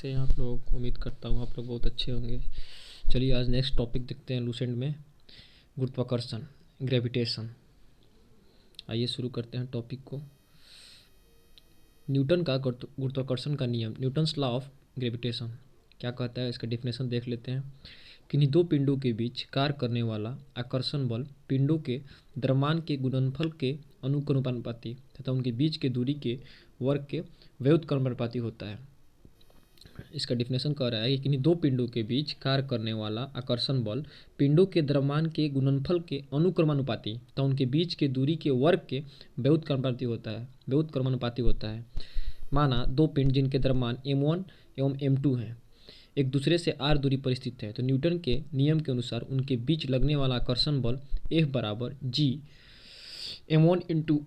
कैसे हैं आप लोग। उम्मीद करता हूँ आप लोग बहुत अच्छे होंगे। चलिए आज नेक्स्ट टॉपिक देखते हैं लूसेंट में, गुरुत्वाकर्षण, ग्रेविटेशन। आइए शुरू करते हैं टॉपिक को। न्यूटन का गुरुत्वाकर्षण का नियम, न्यूटन्स लॉ ऑफ ग्रेविटेशन क्या कहता है, इसका डेफिनेशन देख लेते हैं। किन्हीं दो पिंडों के बीच कार्य करने वाला आकर्षण बल पिंडों के द्रव्यमान के गुणनफल के अनुक्रमानुपाती तथा उनके बीच के दूरी के वर्ग के व्युत्क्रमानुपाती होता है। इसका डिफिनेशन कह रहा है कि किन्हीं दो पिंडों के बीच कार्य करने वाला आकर्षण बल पिंडों के द्रव्यमान के गुणनफल के अनुक्रमानुपाती तथा उनके बीच के दूरी के वर्ग के व्युत्क्रमानुपाती होता है। माना दो पिंड जिनके द्रव्यमान m1 एवं m2 हैं, एक दूसरे से r दूरी पर स्थित है, तो न्यूटन के नियम के अनुसार उनके बीच लगने वाला आकर्षण बल F बराबर g m1 into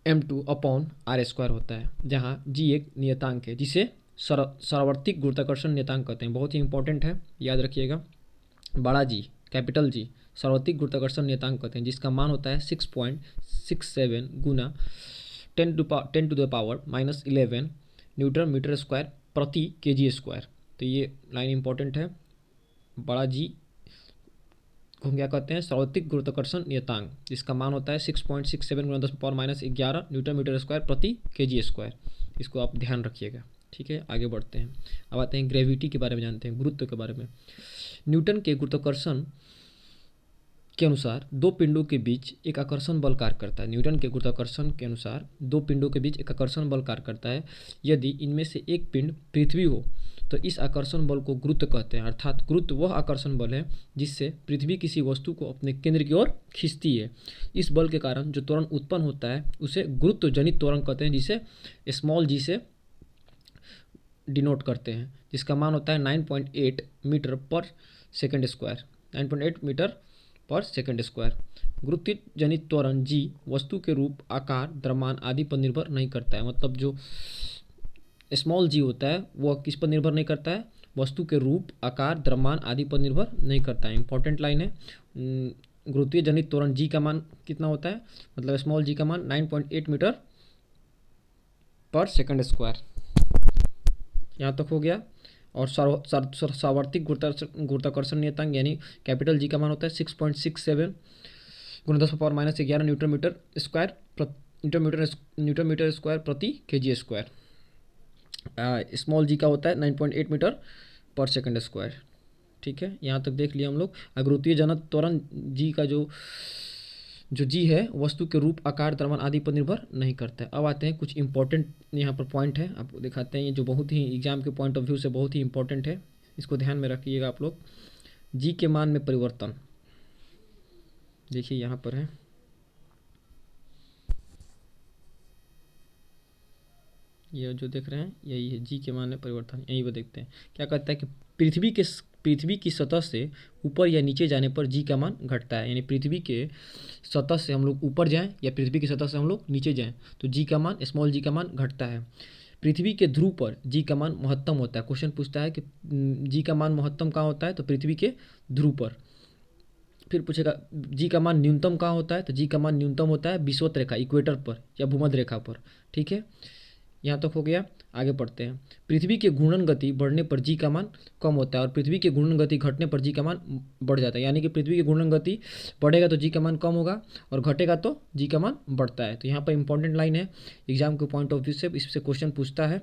m2 upon r square होता है, जहाँ g एक नियतांक है जिसे सार्वत्रिक गुरुत्वाकर्षण नियतांक कहते हैं। बहुत ही इंपॉर्टेंट है, याद रखिएगा। बड़ा जी, कैपिटल जी, सार्वत्रिक गुरुत्वाकर्षण नियतांक कहते हैं, जिसका मान होता है 6.67 गुना 10 to the power -11 newton metre square प्रति kg स्क्वायर। तो ये लाइन इंपॉर्टेंट है। बड़ा जी को क्या कहते हैं, सार्वत्रिक गुरुत्वाकर्षण नियतांक, जिसका मान होता है 6.67 गुना 10 पावर -11 न्यूटन मीटर स्क्वायर प्रति kg स्क्वायर। इसको आप ध्यान रखिएगा, ठीक है। आगे बढ़ते हैं। अब आते हैं ग्रेविटी के बारे में, जानते हैं गुरुत्व के बारे में। न्यूटन के गुरुत्वाकर्षण के अनुसार दो पिंडों के बीच एक आकर्षण बल कार्य करता है। न्यूटन के गुरुत्वाकर्षण के अनुसार दो पिंडों के बीच एक आकर्षण बल कार्य करता है। यदि इनमें से एक पिंड पृथ्वी हो तो इस आकर्षण बल को गुरुत्व कहते हैं। अर्थात गुरुत्व वह आकर्षण बल है जिससे पृथ्वी किसी वस्तु को अपने केंद्र की ओर खींचती है। इस बल के कारण जो त्वरण उत्पन्न होता है उसे गुरुत्व जनित त्वरण कहते हैं, जिसे स्मॉल जी से डिनोट करते हैं, जिसका मान होता है 9.8 मीटर पर सेकंड स्क्वायर। 9.8 मीटर पर सेकंड स्क्वायर। गुरुत्व जनित त्वरण जी वस्तु के रूप, आकार, द्रव्यमान आदि पर निर्भर नहीं करता है। मतलब जो स्मॉल जी होता है वह किस पर निर्भर नहीं करता है, वस्तु के रूप, आकार, द्रव्यमान आदि पर निर्भर नहीं करता है। इंपॉर्टेंट लाइन है। गुरुत्वीय जनित त्वरण जी का मान कितना होता है, मतलब स्मॉल जी का मान 9.8 मीटर पर सेकंड स्क्वायर। यहाँ तक हो गया। और सार्वत्रिक गुरुत्वाकर्षण नियतांक यानी कैपिटल जी का मान होता है 6.67 गुना 10 पावर -11 न्यूटन मीटर स्क्वायर प्रति kg स्क्वायर। स्मॉल जी का होता है 9.8 मीटर पर सेकंड स्क्वायर, ठीक है। यहाँ तक देख लिया हम लोग। गुरुत्वीय जनित त्वरण जी का जो जी है वस्तु के रूप, आकार, द्रव्यमान आदि पर निर्भर नहीं करता है। अब आते हैं कुछ इंपॉर्टेंट यहाँ पर पॉइंट है, आपको दिखाते हैं। ये जो बहुत ही एग्जाम के पॉइंट ऑफ व्यू से बहुत ही इंपॉर्टेंट है, इसको ध्यान में रखिएगा आप लोग। जी के मान में परिवर्तन देखिए यहाँ पर है। ये जो देख रहे हैं यही है जी के मान में परिवर्तन। यही वो देखते हैं क्या कहता है कि पृथ्वी की सतह से ऊपर या नीचे जाने पर जी का मान घटता है। यानी पृथ्वी के सतह से हम लोग ऊपर जाएं या पृथ्वी की सतह से हम लोग नीचे जाएं तो जी का मान, स्मॉल जी का मान घटता है। पृथ्वी के ध्रुव पर जी का मान महत्तम होता है। क्वेश्चन पूछता है कि जी का मान महत्तम कहाँ होता है, तो पृथ्वी के ध्रुव पर। फिर पूछेगा जी का मान न्यूनतम कहाँ होता है, तो जी का मान न्यूनतम होता है विषुवत रेखा, इक्वेटर पर या भूमध्य रेखा पर, ठीक है। यहाँ तक हो गया। आगे बढ़ते हैं। पृथ्वी के घूर्णन गति बढ़ने पर जी का मान कम होता है और पृथ्वी के घूर्णन गति घटने पर जी का मान बढ़ जाता है। यानी कि पृथ्वी की घूर्णन गति बढ़ेगा तो जी का मान कम होगा और घटेगा तो जी का मान बढ़ता है। तो यहाँ पर इंपॉर्टेंट लाइन है, एग्जाम के पॉइंट ऑफ व्यू से इससे क्वेश्चन पूछता है,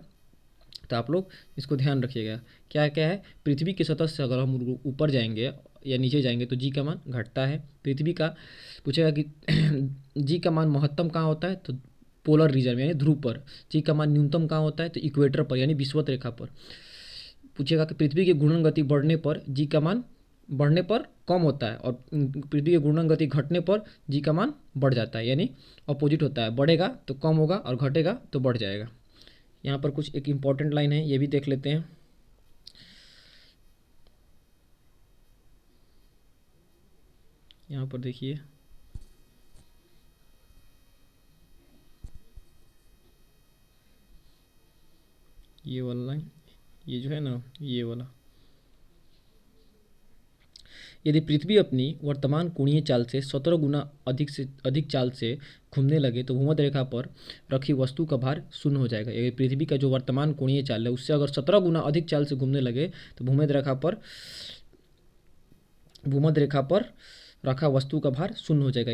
तो आप लोग इसको ध्यान रखिएगा। क्या क्या है, पृथ्वी की सतह से अगर हम ऊपर जाएंगे या नीचे जाएंगे तो जी का मान घटता है। पृथ्वी का पूछेगा कि जी का मान महत्तम कहाँ होता है, तो पोलर रीजन में यानी ध्रुव पर। जी का मान न्यूनतम कहाँ होता है, तो इक्वेटर पर यानी विषुवत रेखा पर। पूछेगा कि पृथ्वी की घूर्णन गति बढ़ने पर जी का मान बढ़ने पर कम होता है और पृथ्वी की घूर्णन गति घटने पर जी का मान बढ़ जाता है, यानी अपोजिट होता है। बढ़ेगा तो कम होगा और घटेगा तो बढ़ जाएगा। यहाँ पर कुछ एक इम्पॉर्टेंट लाइन है, ये भी देख लेते हैं। यहाँ पर देखिए, ये वाला लाइन, ये जो है ना, ये वाला, यदि पृथ्वी अपनी वर्तमान कोणीय चाल से 17 गुना अधिक चाल से घूमने लगे तो भूमध्य रेखा पर रखी वस्तु का भार शून्य हो जाएगा। यदि पृथ्वी का जो वर्तमान कोणीय चाल है उससे अगर 17 गुना अधिक चाल से घूमने लगे तो भूमध्य रेखा पर रखा वस्तु का भार शून्य हो जाएगा,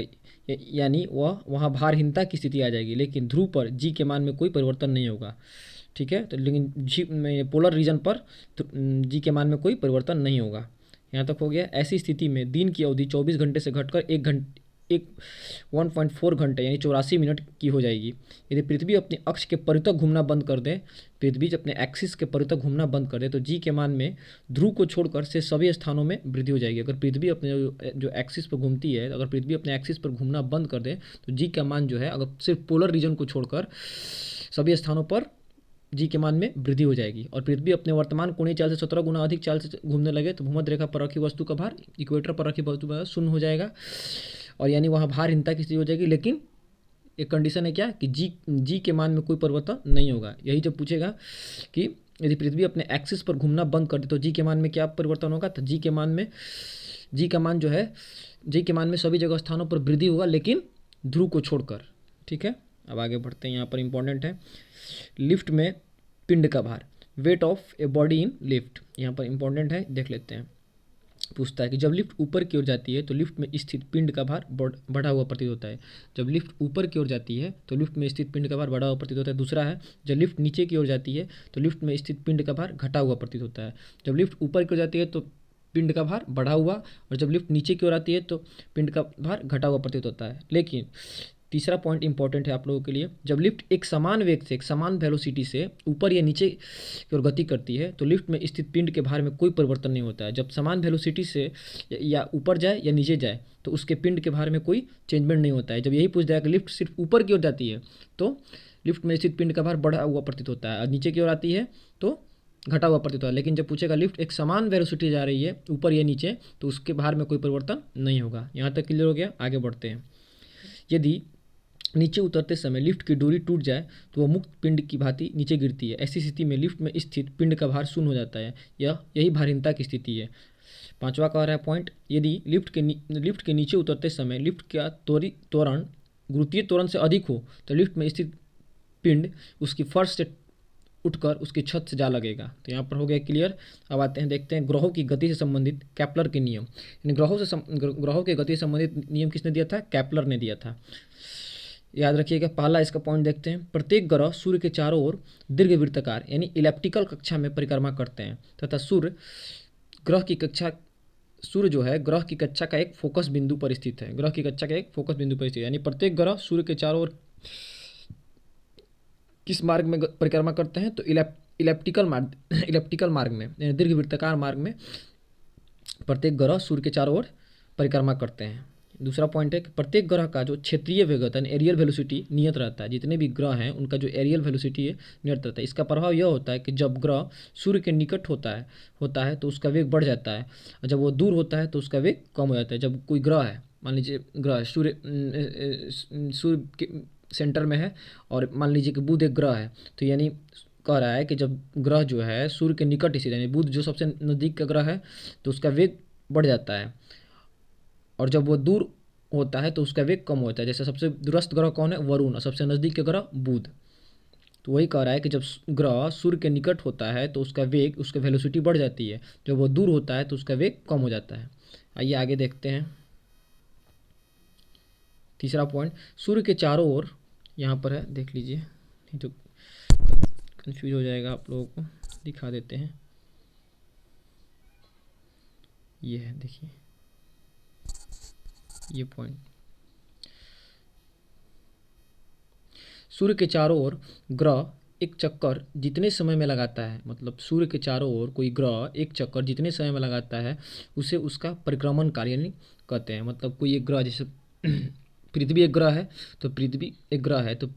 यानी वह वहाँ भारहीनता की स्थिति आ जाएगी। लेकिन ध्रुव पर जी के मान में कोई परिवर्तन नहीं होगा। ठीक है, तो लेकिन जी में पोलर रीजन पर जी के मान में कोई परिवर्तन नहीं होगा। यहाँ तक हो गया। ऐसी स्थिति में दिन की अवधि 24 घंटे से घटकर 1.4 घंटे यानी 84 मिनट की हो जाएगी। यदि पृथ्वी अपने अक्ष के परितः घूमना बंद कर दे, पृथ्वी जब अपने एक्सिस के परितः घूमना बंद कर दे तो जी के मान में ध्रुव को छोड़कर से सभी स्थानों में वृद्धि हो जाएगी। अगर पृथ्वी अपने जो एक्सिस पर घूमती है, अगर पृथ्वी अपने एक्सिस पर घूमना बंद कर दे तो जी का मान जो है, अगर सिर्फ पोलर रीजन को छोड़कर सभी स्थानों पर जी के मान में वृद्धि हो जाएगी। और पृथ्वी अपने वर्तमान कोणीय चाल से 17 गुना अधिक चाल से घूमने लगे तो भूमध्य रेखा पर रखी वस्तु का भार इक्वेटर पर रखी वस्तु का भार शून्य हो जाएगा, और यानी वहाँ भारहीनता की स्थिति हो जाएगी। लेकिन एक कंडीशन है क्या कि जी के मान में कोई परिवर्तन नहीं होगा। यही जब पूछेगा कि यदि पृथ्वी अपने एक्सिस पर घूमना बंद कर दे तो जी के मान में क्या परिवर्तन होगा, तो जी के मान में सभी जगह स्थानों पर वृद्धि होगा, लेकिन ध्रुव को छोड़कर। ठीक है, अब आगे बढ़ते हैं। यहाँ पर इंपॉर्टेंट है लिफ्ट में पिंड का भार, weight of a body in lift. यहाँ पर इंपॉर्टेंट है, देख लेते हैं। पूछता है कि जब लिफ्ट ऊपर की ओर जाती है तो लिफ्ट में स्थित पिंड का भार बढ़ा हुआ प्रतीत होता है। जब लिफ्ट ऊपर की ओर जाती है तो लिफ्ट में स्थित पिंड का भार बढ़ा हुआ प्रतीत होता है। दूसरा है, जब लिफ्ट नीचे की ओर जाती है तो लिफ्ट में स्थित पिंड का भार घटा हुआ प्रतीत होता है। जब लिफ्ट ऊपर की ओर जाती है तो पिंड का भार बढ़ा हुआ, और जब लिफ्ट नीचे की ओर आती है तो पिंड का भार घटा हुआ प्रतीत होता है। लेकिन तीसरा पॉइंट इंपॉर्टेंट है आप लोगों के लिए, जब लिफ्ट एक समान वेग से, एक समान वेलोसिटी से ऊपर या नीचे की ओर गति करती है तो लिफ्ट में स्थित पिंड के भार में कोई परिवर्तन नहीं होता है। जब समान वेलोसिटी से या ऊपर जाए या नीचे जाए तो उसके पिंड के भार में कोई चेंजमेंट नहीं होता है। जब यही पूछ जाए कि लिफ्ट सिर्फ ऊपर की ओर जाती है तो लिफ्ट में स्थित पिंड का भार बढ़ा हुआ प्रतीत होता है, और नीचे की ओर आती है तो घटा हुआ प्रतीत होता है। लेकिन जब पूछेगा लिफ्ट एक समान वेलोसिटी जा रही है ऊपर या नीचे तो उसके भार में कोई परिवर्तन नहीं होगा। यहाँ तक क्लियर हो गया, आगे बढ़ते हैं। यदि नीचे उतरते समय लिफ्ट की डोरी टूट जाए तो वह मुक्त पिंड की भांति नीचे गिरती है। ऐसी स्थिति में लिफ्ट में स्थित पिंड का भार शून्य हो जाता है। यही भारहीनता की स्थिति है। पांचवा कह रहा है पॉइंट, यदि लिफ्ट के नीचे उतरते समय लिफ्ट का त्वरण गुरुत्वीय त्वरण से अधिक हो तो लिफ्ट में स्थित पिंड उसकी फर्श से उठकर उसकी छत से जा लगेगा। तो यहाँ पर हो गया क्लियर। अब आते हैं, देखते हैं ग्रहों की गति से संबंधित केपलर के नियम। यानी ग्रहों की गति से संबंधित नियम किसने दिया था, केपलर ने दिया था। याद रखिएगा। पहला इसका पॉइंट देखते हैं, प्रत्येक ग्रह सूर्य के चारों ओर दीर्घवृत्ताकार यानी इलेप्टिकल कक्षा में परिक्रमा करते हैं तथा सूर्य जो है ग्रह की कक्षा का एक फोकस बिंदु पर स्थित है। ग्रह की कक्षा का एक फोकस बिंदु पर स्थित है, यानी प्रत्येक ग्रह सूर्य के चारों ओर किस मार्ग में परिक्रमा करते हैं, तो इलेप्टिकल मार्ग में, यानी दीर्घवृत्ताकार मार्ग में प्रत्येक ग्रह सूर्य के चारों ओर परिक्रमा करते हैं। दूसरा पॉइंट है कि प्रत्येक ग्रह का जो क्षेत्रीय वेगता है एरियल वेलोसिटी नियत रहता है। जितने भी ग्रह हैं उनका जो एरियल वेलोसिटी है नियत रहता है। इसका प्रभाव यह होता है कि जब ग्रह सूर्य के निकट होता है तो उसका वेग बढ़ जाता है, और जब वो दूर होता है तो उसका वेग कम हो जाता है। जब कोई ग्रह है, मान लीजिए ग्रह सूर्य के सेंटर में है और मान लीजिए कि बुध एक ग्रह है, तो यानी कह रहा है कि जब ग्रह जो है सूर्य के निकट स्थित है, यानी बुध जो सबसे नज़दीक का ग्रह है तो उसका वेग बढ़ जाता है, और जब वो दूर होता है तो उसका वेग कम होता है। जैसे सबसे दूरस्थ ग्रह कौन है, वरुण, और सबसे नज़दीक के ग्रह बुध। तो वही कह रहा है कि जब ग्रह सूर्य के निकट होता है तो उसका वेलोसिटी बढ़ जाती है, जब वो दूर होता है तो उसका वेग कम हो जाता है। आइए आगे देखते हैं। तीसरा पॉइंट, सूर्य के चारों ओर, यहाँ पर है देख लीजिए, नहीं तो कंफ्यूज हो जाएगा आप लोगों को, दिखा देते हैं। ये है, देखिए ये पॉइंट, सूर्य के चारों ओर ग्रह एक चक्कर जितने समय में लगाता है, मतलब सूर्य के चारों ओर कोई ग्रह एक चक्कर जितने समय में लगाता है उसे उसका परिक्रमण काल यानी कहते हैं। मतलब कोई एक ग्रह, जैसे पृथ्वी एक ग्रह है तो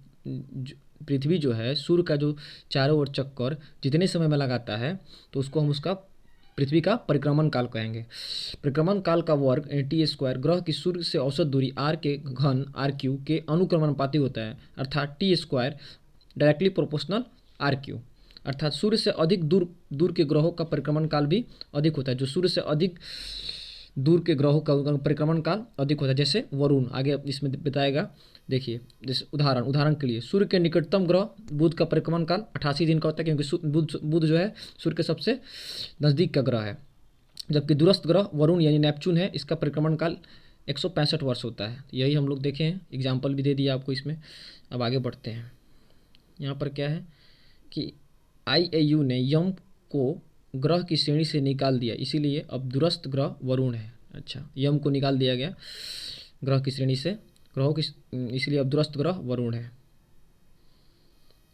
पृथ्वी जो है सूर्य का जो चारों ओर चक्कर जितने समय में लगाता है तो उसको हम उसका पृथ्वी का परिक्रमण काल कहेंगे। परिक्रमण काल का वर्ग t² ग्रह की सूर्य से औसत दूरी r के घन r³ के अनुक्रमणानुपाती होता है, अर्थात t² डायरेक्टली प्रोपोर्शनल r³। अर्थात सूर्य से अधिक दूर के ग्रहों का परिक्रमण काल भी अधिक होता है। जो सूर्य से अधिक दूर के ग्रहों का उनका परिक्रमण काल अधिक होता है, जैसे वरुण। आगे इसमें बताएगा, देखिए जैसे उदाहरण के लिए सूर्य के निकटतम ग्रह बुध का परिक्रमण काल 88 दिन का होता है, क्योंकि बुध जो है सूर्य के सबसे नज़दीक का ग्रह है। जबकि दूरस्थ ग्रह वरुण यानी नेपच्यून है, इसका परिक्रमण काल 165 वर्ष होता है। यही हम लोग देखे हैं, एग्जाम्पल भी दे दिया आपको इसमें। अब आगे बढ़ते हैं। यहाँ पर क्या है कि IAU ने यम को ग्रह की श्रेणी से निकाल दिया, इसीलिए अब दूरस्थ ग्रह वरुण है। अच्छा, यम को निकाल दिया गया ग्रह की श्रेणी से, ग्रहों की, इसलिए अब दूरस्थ ग्रह वरुण है।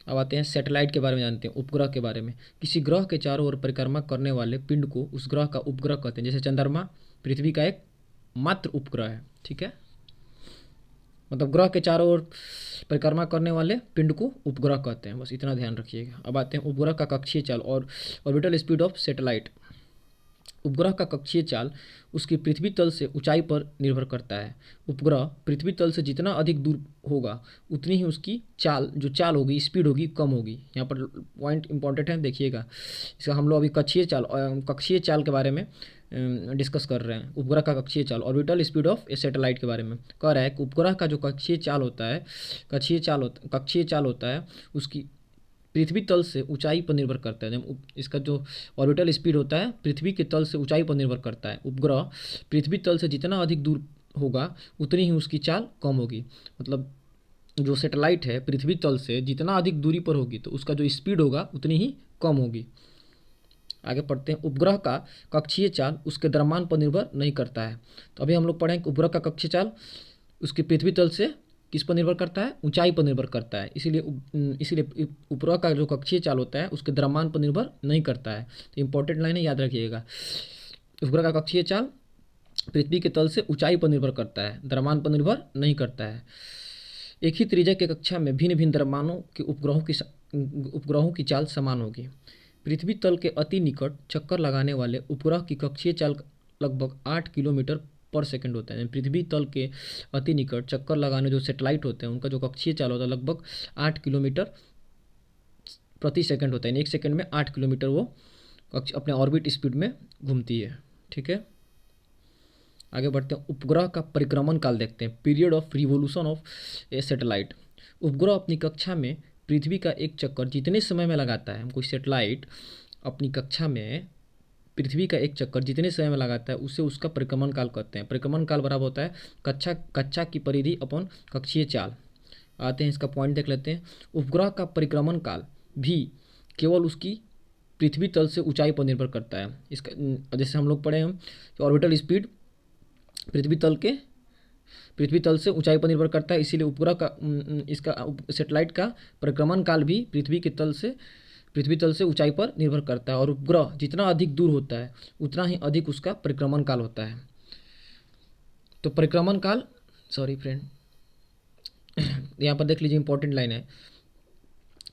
अब आते हैं सैटेलाइट के बारे में जानते हैं, उपग्रह के बारे में। किसी ग्रह के चारों ओर परिक्रमा करने वाले पिंड को उस ग्रह का उपग्रह कहते हैं। जैसे चंद्रमा पृथ्वी का एक मात्र उपग्रह है, ठीक है। मतलब ग्रह के चारों ओर परिक्रमा करने वाले पिंड को उपग्रह कहते हैं, बस इतना ध्यान रखिएगा। अब आते हैं उपग्रह का कक्षीय चाल और ऑर्बिटल स्पीड ऑफ सैटेलाइट। उपग्रह का कक्षीय चाल उसकी पृथ्वी तल से ऊंचाई पर निर्भर करता है। उपग्रह पृथ्वी तल से जितना अधिक दूर होगा उतनी ही उसकी चाल होगी, स्पीड होगी, कम होगी। यहाँ पर पॉइंट इंपॉर्टेंट है, देखिएगा। इसका हम लोग अभी कक्षीय चाल के बारे में डिस्कस कर रहे हैं। उपग्रह का कक्षीय चाल, orbital speed of A satellite के बारे में कह रहा है कि उपग्रह का जो कक्षीय चाल होता है उसकी पृथ्वी तल से ऊंचाई पर निर्भर करता है। इसका जो ऑर्बिटल स्पीड होता है पृथ्वी के तल से ऊंचाई पर निर्भर करता है। उपग्रह पृथ्वी तल से जितना अधिक दूर होगा उतनी ही उसकी चाल कम होगी। मतलब जो सैटेलाइट है पृथ्वी तल से जितना अधिक दूरी पर होगी तो उसका जो स्पीड होगा उतनी ही कम होगी। आगे पढ़ते हैं। उपग्रह का कक्षीय चाल उसके द्रव्यमान पर निर्भर नहीं करता है। तो अभी हम लोग पढ़ें कि उपग्रह का कक्षीय चाल उसकी पृथ्वी तल से किस पर निर्भर करता है, ऊंचाई पर निर्भर करता है। इसीलिए उपग्रह का जो कक्षीय चाल होता है उसके द्रव्यमान पर निर्भर नहीं करता है। तो इंपॉर्टेंट लाइन है, याद रखिएगा। उपग्रह का कक्षीय चाल पृथ्वी के तल से ऊंचाई पर निर्भर करता है, द्रव्यमान पर निर्भर नहीं करता है। एक ही त्रिज्या के कक्षा में भिन्न भिन्न द्रव्यमानों के उपग्रहों की चाल समान होगी। पृथ्वी तल के अति निकट चक्कर लगाने वाले उपग्रह की कक्षीय चाल लगभग 8 किलोमीटर पर सेकंड होता है। पृथ्वी तल के अति निकट चक्कर लगाने जो सैटेलाइट होते हैं उनका जो कक्षीय चाल होता है लगभग 8 किलोमीटर प्रति सेकंड होता है। एक सेकंड में 8 किलोमीटर वो अपने ऑर्बिट स्पीड में घूमती है, ठीक है। आगे बढ़ते हैं। उपग्रह का परिक्रमण काल देखते हैं, period of revolution of A satellite. उपग्रह अपनी कक्षा में पृथ्वी का एक चक्कर जितने समय में लगाता है, कोई सैटेलाइट अपनी कक्षा में पृथ्वी का एक चक्कर जितने समय में लगाता है उसे उसका परिक्रमण काल कहते हैं। परिक्रमण काल बराबर होता है कक्षा की परिधि अपॉन कक्षीय चाल। आते हैं, इसका पॉइंट देख लेते हैं। उपग्रह का परिक्रमण काल भी केवल उसकी पृथ्वी तल से ऊंचाई पर निर्भर करता है। इसका जैसे हम लोग पढ़े हैं कि ऑर्बिटल स्पीड पृथ्वी तल से ऊंचाई पर निर्भर करता है, इसीलिए उपग्रह का इसका सैटेलाइट का परिक्रमण काल भी पृथ्वी तल से ऊंचाई पर निर्भर करता है। और उपग्रह जितना अधिक दूर होता है उतना ही अधिक उसका परिक्रमण काल होता है। तो परिक्रमण काल, सॉरी फ्रेंड, यहाँ पर देख लीजिए, इंपॉर्टेंट लाइन है।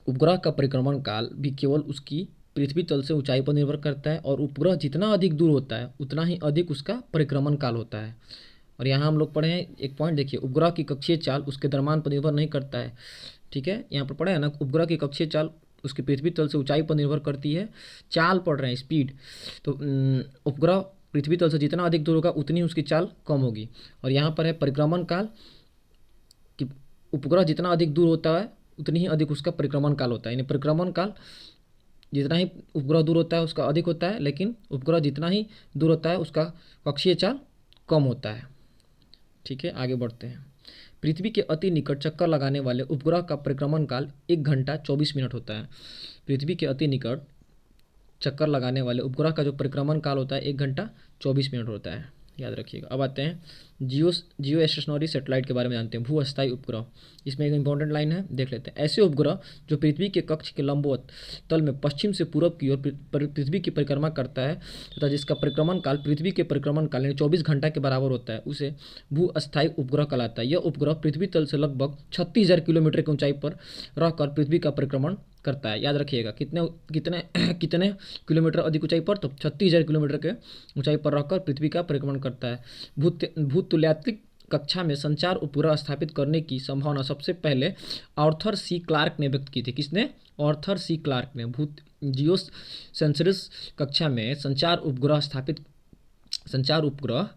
उपग्रह का परिक्रमण काल भी केवल उसकी पृथ्वी तल से ऊंचाई पर निर्भर करता है और उपग्रह जितना अधिक दूर होता है उतना ही अधिक उसका परिक्रमण काल होता है। और यहाँ हम लोग पढ़े हैं एक पॉइंट, देखिए, उपग्रह की कक्षीय चाल उसके द्रव्यमान पर निर्भर नहीं करता है, ठीक है। यहाँ पर पढ़े हैं ना, उपग्रह की कक्षीय चाल उसकी पृथ्वी तल से ऊंचाई पर निर्भर करती है। चाल पढ़ रहे हैं, स्पीड। तो उपग्रह पृथ्वी तल से जितना अधिक दूर होगा उतनी उसकी चाल कम होगी। और यहाँ पर है परिक्रमण काल कि उपग्रह जितना अधिक दूर होता है उतनी ही अधिक उसका परिक्रमण काल होता है। यानी परिक्रमण काल जितना ही उपग्रह दूर होता है उसका अधिक होता है, लेकिन उपग्रह जितना ही दूर होता है उसका कक्षीय चाल कम होता है, ठीक है। आगे बढ़ते हैं। पृथ्वी के अति निकट चक्कर लगाने वाले उपग्रह का परिक्रमण काल 1 घंटा 24 मिनट होता है। पृथ्वी के अति निकट चक्कर लगाने वाले उपग्रह का जो परिक्रमण काल होता है 1 घंटा 24 मिनट होता है, याद रखिएगा। अब आते हैं जियो स्टेशनरी सैटेलाइट के बारे में जानते हैं, भू अस्थायी उपग्रह। इसमें एक इंपॉर्टेंट लाइन है, देख लेते हैं। ऐसे उपग्रह जो पृथ्वी के कक्ष के लंबवत तल में पश्चिम से पूरब की ओर पृथ्वी की परिक्रमा करता है तथा जिसका परिक्रमण काल पृथ्वी के परिक्रमण काल यानी 24 घंटा के बराबर होता है, उसे भू अस्थायी उपग्रह कहलाता है। यह उपग्रह पृथ्वी तल से लगभग 36,000 किलोमीटर की ऊंचाई पर रहकर पृथ्वी का परिक्रमण करता है। याद रखिएगा, कितने किलोमीटर अधिक ऊंचाई पर, तो 36,000 किलोमीटर के ऊंचाई पर रहकर पृथ्वी का परिक्रमण करता है। भूतुल्यात्मिक कक्षा में संचार उपग्रह स्थापित करने की संभावना सबसे पहले आर्थर सी क्लार्क ने व्यक्त की थी। किसने? आर्थर सी क्लार्क ने। जियोसेंसरिस कक्षा में संचार उपग्रह स्थापित संचार उपग्रह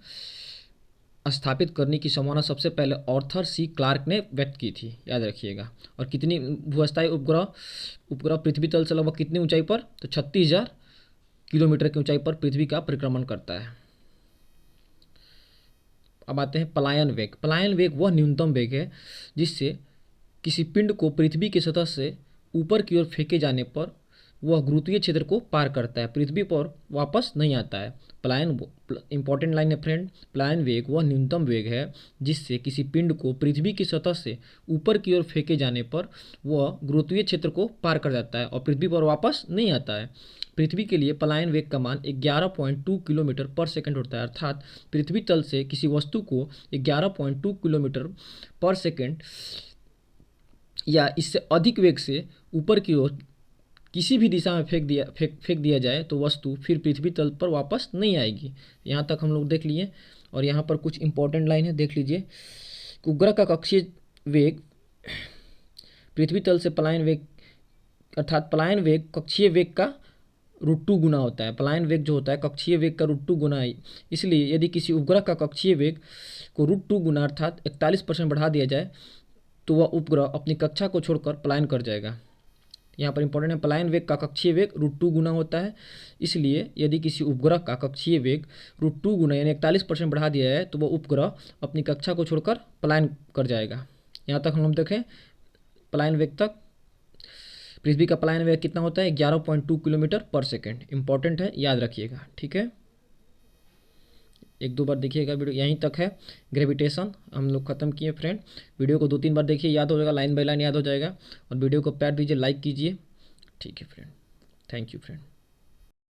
स्थापित करने की संभावना सबसे पहले आर्थर सी क्लार्क ने व्यक्त की थी, याद रखिएगा। और कितनी भूस्थायी उपग्रह पृथ्वी तल से लगभग कितनी ऊंचाई पर, तो 36,000 किलोमीटर की ऊंचाई पर पृथ्वी का परिक्रमण करता है। अब आते हैं पलायन वेग। पलायन वेग वह न्यूनतम वेग है जिससे किसी पिंड को पृथ्वी की सतह से ऊपर की ओर फेंके जाने पर वह गुरुत्वीय क्षेत्र को पार करता है, पृथ्वी पर वापस नहीं आता है। पलायन, इंपॉर्टेंट लाइन है फ्रेंड, पलायन वेग वह न्यूनतम वेग है जिससे किसी पिंड को पृथ्वी की सतह से ऊपर की ओर फेंके जाने पर वह गुरुत्वीय क्षेत्र को पार कर जाता है और पृथ्वी पर वापस नहीं आता है। पृथ्वी के लिए पलायन वेग का मान 11.2 किलोमीटर पर सेकंड होता है, अर्थात पृथ्वी तल से किसी वस्तु को 11.2 किलोमीटर पर सेकंड या इससे अधिक वेग से ऊपर की ओर किसी भी दिशा में फेंक दिया जाए तो वस्तु फिर पृथ्वी तल पर वापस नहीं आएगी। यहाँ तक हम लोग देख लिए। और यहाँ पर कुछ इंपॉर्टेंट लाइन है, देख लीजिए। उपग्रह का कक्षीय वेग पृथ्वी तल से पलायन वेग, अर्थात पलायन वेग कक्षीय वेग का √2 गुना होता है। पलायन वेग जो होता है कक्षीय वेग का √2 गुना है। इसलिए यदि किसी उपग्रह का कक्षीय वेग को √2 गुना अर्थात 41% बढ़ा दिया जाए तो वह उपग्रह अपनी कक्षा को छोड़कर पलायन कर जाएगा। यहाँ पर इंपॉर्टेंट है, पलायन वेग का कक्षीय वेग √2 गुना होता है। इसलिए यदि किसी उपग्रह का कक्षीय वेग √2 गुना यानी 41% बढ़ा दिया जाए तो वह उपग्रह अपनी कक्षा को छोड़कर पलायन कर जाएगा। यहाँ तक हम देखें पलायन वेग तक। पृथ्वी का पलायन वेग कितना होता है, 11.2 किलोमीटर पर सेकेंड। इंपॉर्टेंट है, याद रखिएगा, ठीक है। एक दो बार देखिएगा वीडियो, यहीं तक है। ग्रेविटेशन हम लोग खत्म किए फ्रेंड। वीडियो को 2-3 बार देखिए, याद हो जाएगा, लाइन बाय लाइन याद हो जाएगा। और वीडियो को प्यार दीजिए, लाइक कीजिए, ठीक है फ्रेंड। Thank you friend.